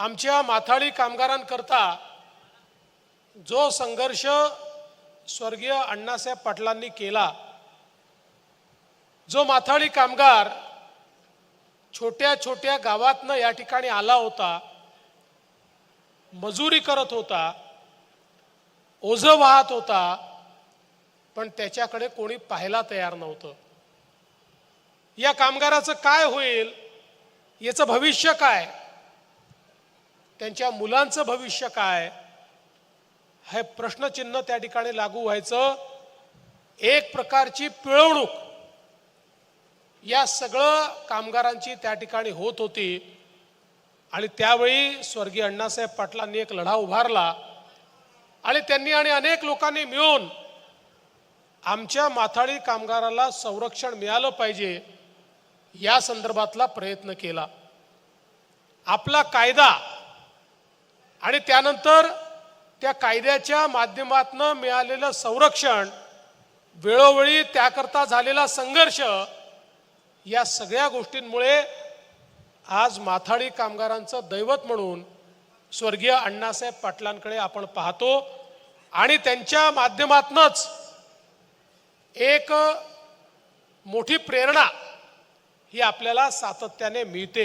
आमच्या माथाडी कामगारांकरता जो संघर्ष स्वर्गीय अण्णासाहेब पाटलांनी केला, जो माथाडी कामगार छोट्या छोट्या गावातनं या ठिकाणी आला होता, मजुरी करत होता, ओझं वाहत होता, पण त्याच्याकडे कोणी पाहायला तयार नव्हतं. या कामगाराचं काय होईल, याचं भविष्य काय, त्यांच्या मुलांचं भविष्य काय, हे प्रश्नचिन्ह त्या ठिकाणी लागू व्हायचं. एक प्रकारची पिळवणूक या सगळं कामगारांची त्या ठिकाणी होत होती. आणि त्यावेळी स्वर्गीय अण्णासाहेब पाटलांनी एक लढा उभारला आणि त्यांनी आणि अनेक लोकांनी मिळून आमच्या माथाडी कामगाराला संरक्षण मिळालं पाहिजे या संदर्भातला प्रयत्न केला. आपला कायदा आणि त्यानंतर त्या कायद्याच्या माध्यमातून मिळालेलं संरक्षण, वेळोवेळी त्याकरता झालेला संघर्ष, या सगळ्या गोष्टींमुळे आज माथाडी कामगारांचं दैवत म्हणून स्वर्गीय अण्णासाहेब पाटलांकडे आपण पाहतो आणि त्यांच्या माध्यमातूनच एक मोठी प्रेरणा ही आपल्याला सातत्याने मिळते.